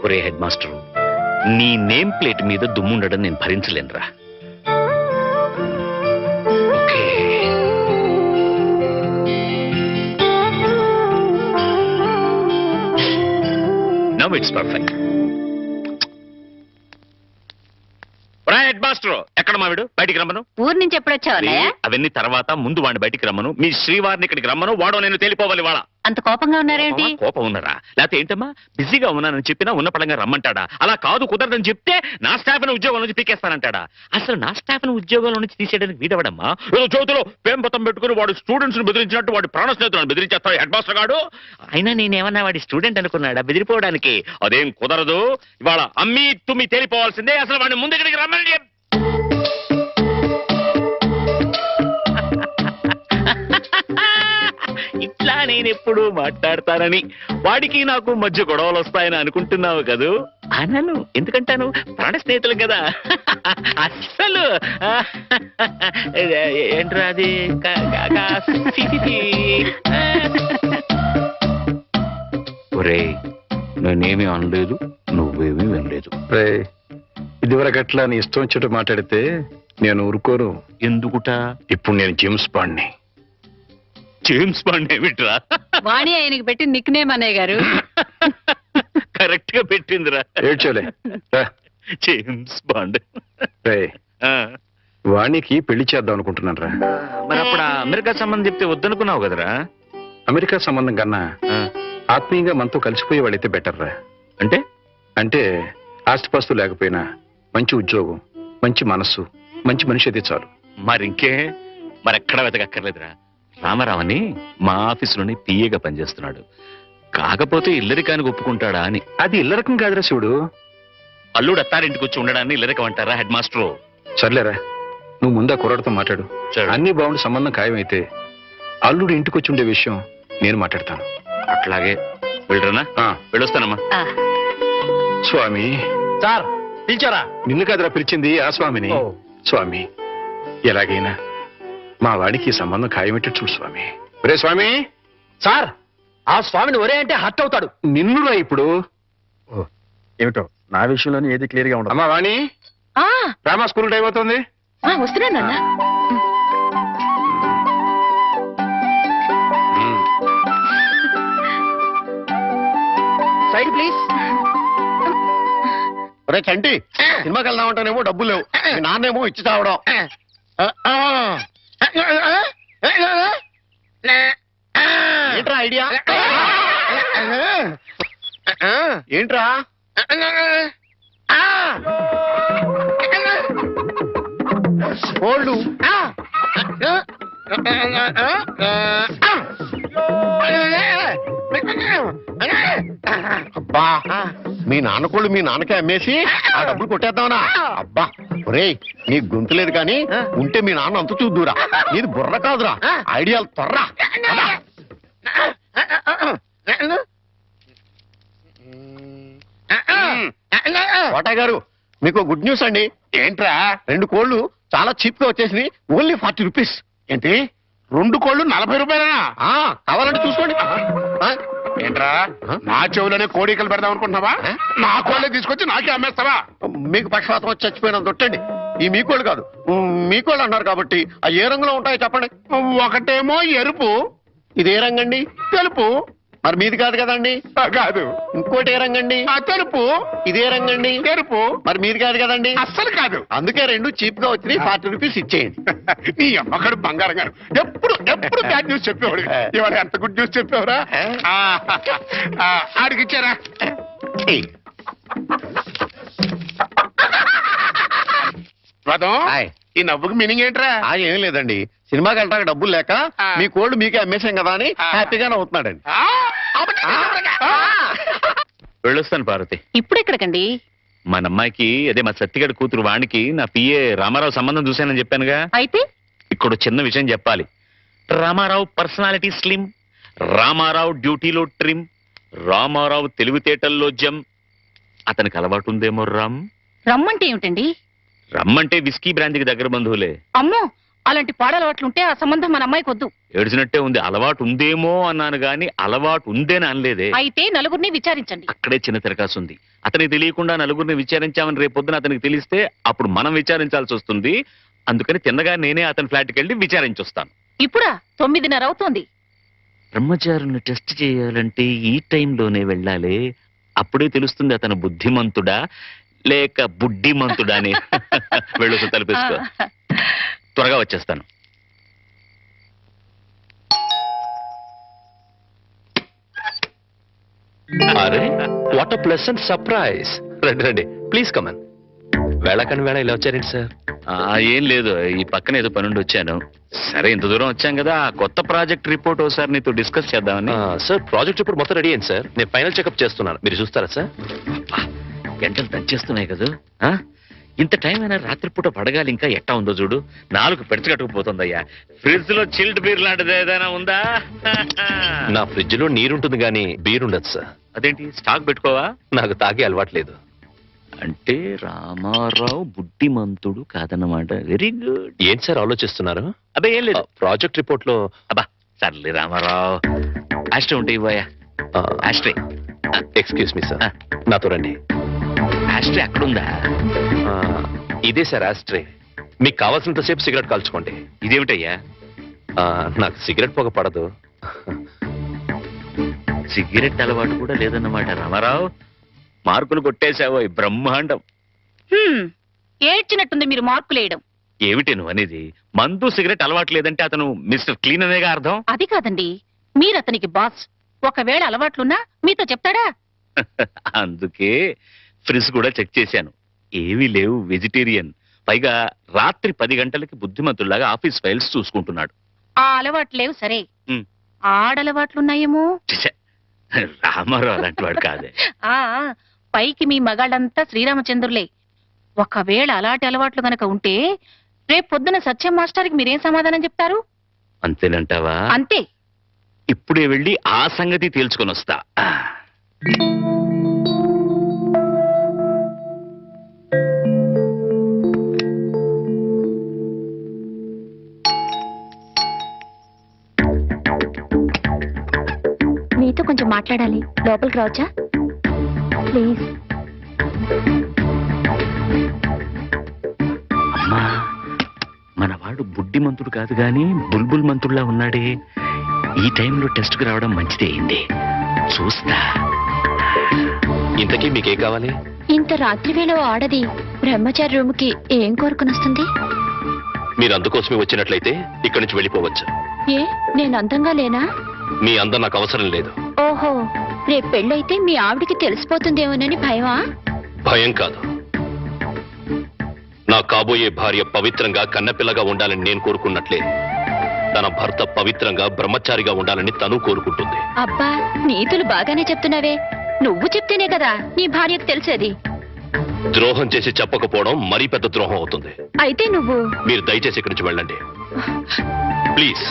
ఒరే head master, నీ name plate మీద దుమ్ముండడం నేను భరించలేనురా. Okay, now it's perfect. Head master, ఎక్కడ మావిడు? బయటికి రమ్మను. ఊరు నుంచి ఎప్పుడొచ్చావా? అవన్నీ తర్వాత, ముందు వాడిని బయటికి రమ్మను. మీ శ్రీవారిని ఇక్కడికి రమ్మను. వాడో నేను తెలిపోవాలి. వాళ్ళ అంత కోపంగా ఉన్నారేంటి? కోపం ఉన్నారా? లేకపోతే ఏంటమ్మా, బిజీగా ఉన్నానని చెప్పినా ఉన్న పడంగా రమ్మంటాడా? అలా కాదు, కుదరదని చెప్తే నా స్టాఫ్ ని ఉద్యోగం నుంచి పీకేస్తానంటాడా? అసలు నా స్టాఫ్ ని ఉద్యోగంలో నుంచి తీసేయడానికి వీడవడమ్మా. ఏదో చోతులో పేంపతం పెట్టుకుని వాడు స్టూడెంట్స్ ని బెదిరించినట్టు వాడి ప్రాణ స్నేహితులను బెదిరించేస్తాడు హెడ్ మాస్టర్ గాడు. అయినా నేనేమన్నా వాడి స్టూడెంట్ అనుకున్నాడా బెదిరిపోవడానికి? అదేం కుదరదు. ఇవాళ అమ్మి తుమ్మి తేలిపోవాల్సిందే. అసలు వాడిని ముందు ఇక్కడికి రమ్మని చెప్పి. ఇట్లా నేనెప్పుడు మాట్లాడతానని, వాడికి నాకు మధ్య గొడవలు వస్తాయని అనుకుంటున్నావు కదూ? అనను. ఎందుకంటాను? ప్రాణ స్నేహితులు కదా. అస్సలు ఏంట్రా అది? ఒరే, నేనేమీ అనలేదు, నువ్వేమీ వినలేదు. ఇదివరకట్లా నీ ఇష్టం వచ్చేట్టు మాట్లాడితే నేను ఊరుకోను. ఎందుకుట? ఇప్పుడు నేను జేమ్స్ బాండ్ని. జేమ్స్ బాండ్ ఏమిట్రా? వాణి ఆయనకి పెట్టి నిక్ నేమ్ అన్నయ్య గారు. కరెక్ట్ గా పెట్టిందిరా. ఏడ్చోలే. James bond. వాణికి పెళ్లి చేద్దాం అనుకుంటున్నాను రా. మరి అప్పుడు అమెరికా సంబంధం చెప్తే వద్దనుకున్నావు కదరా? అమెరికా సంబంధం కన్నా ఆత్మీయంగా మనతో కలిసిపోయే వాళ్ళైతే బెటర్ రా. అంటే అంటే ఆస్తిపాస్తు లేకపోయినా మంచి ఉద్యోగం, మంచి మనస్సు, మంచి మనిషి అయితే చాలు. మరింకే, మరెక్కడా వెతకక్కర్లేదురా. రామారావని మా ఆఫీసులోనే పిఏగా పనిచేస్తున్నాడు. కాకపోతే ఇల్లరికానికి ఒప్పుకుంటాడా అని. అది ఇల్లరకం కాదురా శివుడు. అల్లుడు అత్తారింటికి వచ్చి ఉండడాన్ని ఇల్లరికం అంటారా హెడ్ మాస్టరు? సర్లేరా, నువ్వు ముందా కుర్రాడితో మాట్లాడు. అన్ని బాగుండి సంబంధం ఖాయమైతే అల్లుడు ఇంటికి వచ్చి ఉండే విషయం నేను మాట్లాడతాను. అట్లాగే. వెళ్ళరనా? వెళ్ళొస్తానమ్మా. స్వామి. సార్ పిలిచారా? నిన్ను కాదురా పిలిచింది, ఆ స్వామిని. స్వామి, ఎలాగైనా మా వాడికి సంబంధం ఖాయమెట్టు చూడు స్వామి. ఒరే స్వామి. సార్, ఆ స్వామిని ఒరే అంటే హర్ట్ అవుతాడు. నిన్నురా ఇప్పుడు. ఏమిటో నా విషయంలోనే ఏది క్లియర్ గా ఉండదు. అమ్మా వాణి, రామా స్కూల్ టైం అవుతుంది. వస్తున్నానన్నా. Side please. ఒరే చంటి, సినిమాకి వెళ్దాం అంటానేమో డబ్బులు లేవు, నాన్నేమో ఇచ్చి తావడం. ఏంట్రా ఐడియా? ఏంట్రా? కోళ్ళు. అబ్బా, మీ నాన్న కోళ్ళు మీ నాన్నకే అమ్మేసి ఆ డబ్బులు కొట్టేద్దామనా? అబ్బా ఒరేయ్, నీ గొంతు లేదు కానీ ఉంటే మీ నాన్న అంత చూద్దురా. నీది బుర్ర కాదురా, ఐడియాలు త్వరరా. కోటయ్య గారు, మీకు గుడ్ న్యూస్ అండి. ఏంట్రా? 2 కోళ్ళు చాలా చీప్ గా వచ్చేసి ఓన్లీ 40 రూపీస్. ఏంటి, 2 కోళ్ళు 40 రూపాయలనా? కావాలంటే చూసుకోండి. ఏంట్రా, నా చెవులోనే కోడికలు పెడదాం అనుకుంటున్నావా? నా కోళ్ళే తీసుకొచ్చి నాకే అమ్మేస్తావా? మీకు పక్షపాతం వచ్చి చచ్చిపోయినంత తొట్టండి. ఈ మీ కోళ్ళు కాదు, మీ కోళ్ళు అన్నారు కాబట్టి ఆ ఏ రంగులో ఉంటాయో చెప్పండి. ఒకటేమో ఎరుపు. ఇది ఏ రంగండి? తెలుపు. మరి మీది కాదు కదండి? కాదు. ఇంకోటి ఏ రంగండి? తెలుపు. ఇదే రంగండి? తెలుపు. మరి మీది కాదు కదండి? అస్సలు కాదు. అందుకే 2 చీప్ గా వచ్చినాయి. 40 రూపీస్ ఇచ్చేయండి. నీ అమ్మకడు బంగారం గారు ఎప్పుడు ఎప్పుడు బ్యాడ్ న్యూస్ చెప్పేవాడు. ఇవాళ ఎంత గుడ్ న్యూస్ చెప్పేవరా? ఆడికి ఇచ్చారా? ఈ నవ్వుకి మీనింగ్ ఏంట్రా? ఏం లేదండి, సినిమాకి వెళ్ళడానికి డబ్బులు లేక మీ కోళ్ళు మీకే అమ్మేశాం కదా అని హ్యాపీగానే అవుతున్నాడండి. వెళ్ళొస్తాను పార్వతి. ఇప్పుడు ఎక్కడికండి? మన అమ్మాయికి, అదే మా సత్తిగడి కూతురు వాణికి నా పిఏ రామారావు సంబంధం చూశానని చెప్పానుగా. అయితే ఇక్కడ చిన్న విషయం చెప్పాలి. రామారావు పర్సనాలిటీ స్లిమ్, రామారావు డ్యూటీలో ట్రిమ్, రామారావు తెలివితేటల్లో జమ్. అతనికి అలవాటు ఉందేమో రామ్. రమ్మంటే ఏమిటండి? రమ్మంటే విస్కీ బ్రాంతికి దగ్గర బంధువులే. అమ్మో, అలాంటి పాడలవాట్లుంటే ఆ సంబంధం మన అమ్మాయికి వద్దు. ఏడ్చినట్టే ఉంది. అలవాటు ఉందేమో అన్నాను గాని అలవాటు ఉందేని అనలేదే. అయితే నలుగురిని విచారించండి. అక్కడే చిన్న తిరకాసు ఉంది. అతనికి తెలియకుండా నలుగురిని విచారించామని రేపొద్దున అతనికి తెలిస్తే అప్పుడు మనం విచారించాల్సి వస్తుంది. అందుకని తిన్నగా నేనే అతని ఫ్లాట్కి వెళ్ళి విచారించొస్తాను. ఇప్పుడా? 9:30 అవుతోంది. బ్రహ్మచారుల్ని టెస్ట్ చేయాలంటే ఈ టైంలోనే వెళ్ళాలి. అప్పుడే తెలుస్తుంది అతను బుద్ధిమంతుడా లేక బుడ్డిమంతుడా అని. వెళ్ళొచ్చు, తలుపేసుకో. త్వరగా వచ్చేస్తాను. అరే వాట్ అ ప్లెసెంట్ సర్ప్రైజ్. రండి రండి, ప్లీజ్ కమన్. వేళకని వేళ ఇలా వచ్చారేంటి సార్? ఏం లేదు, ఈ పక్కన ఏదో పనుండి వచ్చాను. సరే, ఇంత దూరం వచ్చాం కదా, ఆ కొత్త ప్రాజెక్ట్ రిపోర్ట్ ఒకసారి నీతో డిస్కస్ చేద్దామని. సార్ ప్రాజెక్ట్ ఇప్పుడు మొత్తం రెడీ అయింది సార్. నేను ఫైనల్ చెకప్ చేస్తున్నాను, మీరు చూస్తారా సార్? అబ్బా, గంటలు దంచేస్తున్నాయి కదా. ఇంత టైం అయినా రాత్రిపూట పడగాలి. ఇంకా ఎట్టా ఉందో చూడు, 4 పెడచగట్టుకుపోతుందయ్యా. ఫ్రిడ్జ్ లో చిల్డ్ బీర్ లాంటిది ఏదైనా ఉందా? నా ఫ్రిడ్జ్ లో నీరుంటుంది కానీ బీర్ ఉండదు సార్. అదేంటి, స్టాక్ పెట్టుకోవా? నాకు తాగే అలవాట్లేదు. అంటే రామారావు బుద్ధిమంతుడు కాదన్నమాట. Very good. ఏం సార్ ఆలోచిస్తున్నారు? అబ్బే ఏం లేదు. ప్రాజెక్ట్ రిపోర్ట్ లో అబ్బా సర్లే రామారావు, ఆస్ట్రే ఉంటాయి పోయా. ఆస్ట్రే. ఎక్స్క్యూజ్ మీ సార్, నాతో రండి. ఆస్ట్రే అక్కడుందా? ఇదే సార్ ఆస్ట్రే. మీకు కావాల్సినంతసేపు సిగరెట్ కాల్చుకోండి. ఇదేమిటయ్యా? నాకు సిగరెట్ పొగ పడదు. సిగరెట్ అలవాటు కూడా లేదన్నమాట. రామారావు, మార్కులు కొట్టేశావో బ్రహ్మాండం. ఏడ్చినట్టుంది మీరు మార్కులేయడం. ఏమిటి నువ్వు అనేది? మందు సిగరెట్ అలవాటు లేదంటే అతను మిస్టర్ క్లీన్ అనేగా అర్థం. అది కాదండి, మీరు అతనికి బాస్. ఒకవేళ అలవాట్లున్నా మీతో చెప్తాడా? అందుకే ఫ్రిజ్ కూడా చెక్ చేశాను, ఏమీ లేవు. వెజిటేరియన్. పైగా రాత్రి 10 గంటలకి బుద్ధిమంతుల్లాగా ఆఫీస్ ఫైల్స్ చూసుకుంటున్నాడు. ఆ అలవాట్లు లేవు సరే, ఉమ్. ఆడలవాట్లున్నాయేమో. ఛ, రామారావు అలాంటి వాడు కాదే. ఆ పైకి మీ మగాళ్ళంతా శ్రీరామచంద్రులే. ఒకవేళ అలాంటి అలవాట్లు గనక ఉంటే రేపు పొద్దున సత్యం మాస్టర్కి మీరేం సమాధానం చెప్తారు? అంతేనంటావా? అంతే. ఇప్పుడే వెళ్ళి ఆ సంగతి తేల్చుకొని వస్తా. నీతో కొంచెం మాట్లాడాలి, లోపలికి రావచ్చా ప్లీజ్? అమ్మా, మనవాడు బుడ్డిమంతుడు కాదు గాని బుల్బుల్ మంతుడులా ఉన్నాడే. ఈ టైంలో టెస్ట్కి రావడం మంచిదే అయింది. చూస్తా. ఇంతకీ మీకేం కావాలి? ఇంత రాత్రి వేళ ఆడది బ్రహ్మచారి రూమ్ కి ఏం కోరుకుని వస్తుంది? మీరు అందుకోసమే వచ్చినట్లయితే ఇక్కడి నుంచి వెళ్ళిపోవచ్చు. ఏ, నేను అందంగా లేనా? మీ అందం నాకు అవసరం లేదు. ఓహో, రేపు పెళ్ళైతే మీ ఆవిడికి తెలిసిపోతుందేమోనని భయమా? భయం కాదు. నా కాబోయే భార్య పవిత్రంగా కన్నపిల్లగా ఉండాలని నేను కోరుకున్నట్లే తన భర్త పవిత్రంగా బ్రహ్మచారిగా ఉండాలని తను కోరుకుంటుంది. అబ్బా, నీతులు బాగానే చెప్తున్నావే. నువ్వు చెప్తేనే కదా నీ భార్యకు తెలిసేది. ద్రోహం చేసి చెప్పకపోవడం మరీ పెద్ద ద్రోహం అవుతుంది. అయితే నువ్వు మీరు దయచేసి ఇక్కడి నుంచి వెళ్ళండి ప్లీజ్.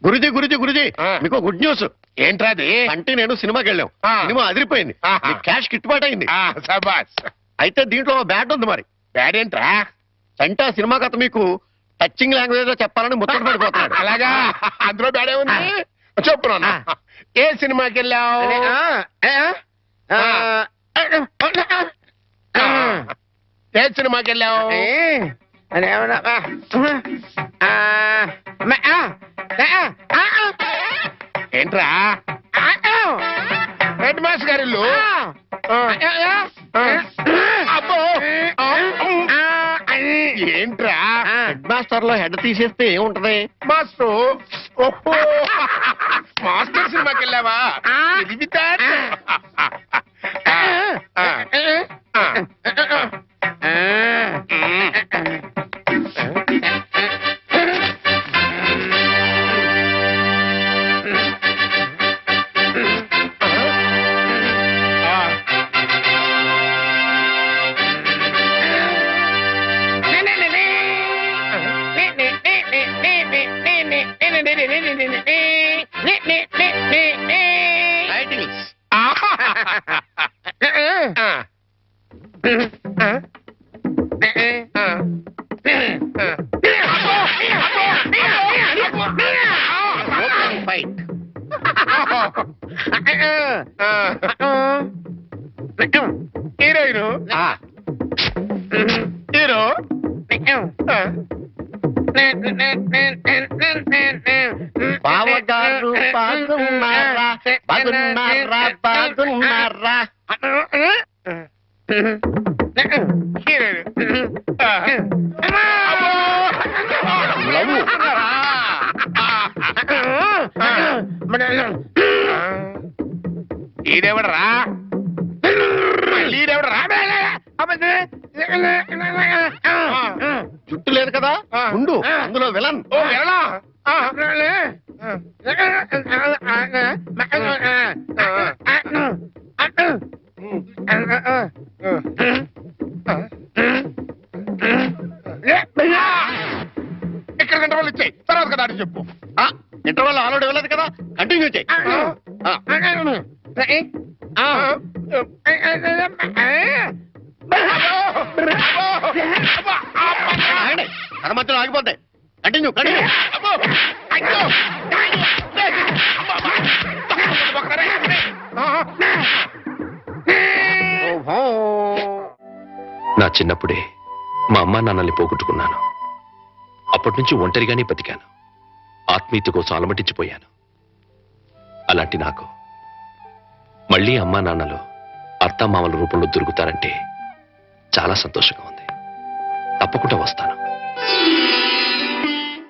గురుజీ గురుజీ గురుజీ, మీకు గుడ్ న్యూస్. ఏంట్రా అది? అంటే నేను సినిమాకి వెళ్ళాం, సినిమా అదిరిపోయింది, క్యాష్ గిట్టుబాటు అయింది. అయితే దీంట్లో బ్యాట్ ఉంది. మరి బ్యాడ్ ఏంట్రా? అంటే సినిమా కథ మీకు టచింగ్ లాంగ్వేజ్ లో చెప్పాలని ముచ్చట పడిపోతున్నాడు. అలాగా? అందులో బ్యాడే ఉంది. చెప్పు, ఏ సినిమాకి వెళ్ళావు? ఏ సినిమాకి వెళ్ళావు? ఏంట్రా? హెడ్ మాస్టర్ గారి ఇల్లు. అబ్బో, ఏంట్రా? హెడ్ మాస్టర్ లో హెడ్ తీసేస్తే ఏముంటది? మాస్టర్. ఓహో, మాస్టర్ సినిమాకి వెళ్ళావా? హీరోయిన్ హీరో బావగారు బాగున్నారా బాగున్నారా బాగున్నారా ఈడెవడరా ఈడెవడరా జుట్టు లేదు కదా ఉండు అందులో విలన్ ఇక్కడ ఇంటర్వల్ ఇచ్చాయి తర్వాత కదా అని చెప్పు ఇంటర్వల్ ఆల్రెడీ వెళ్ళదు కదా కంటిన్యూ చేయి కథ మధ్యలో ఆగిపోతాయి కంటిన్యూ కంటిన్యూ నా చిన్నప్పుడే మా అమ్మా నాన్నల్ని పోగొట్టుకున్నాను. అప్పటి నుంచి ఒంటరిగానే బతికాను. ఆత్మీయత కోసం అలమటించిపోయాను. అలాంటి నాకు మళ్ళీ అమ్మా నాన్నలు అత్తామామల రూపంలో దొరుకుతారంటే చాలా సంతోషంగా ఉంది. తప్పకుండా వస్తాను.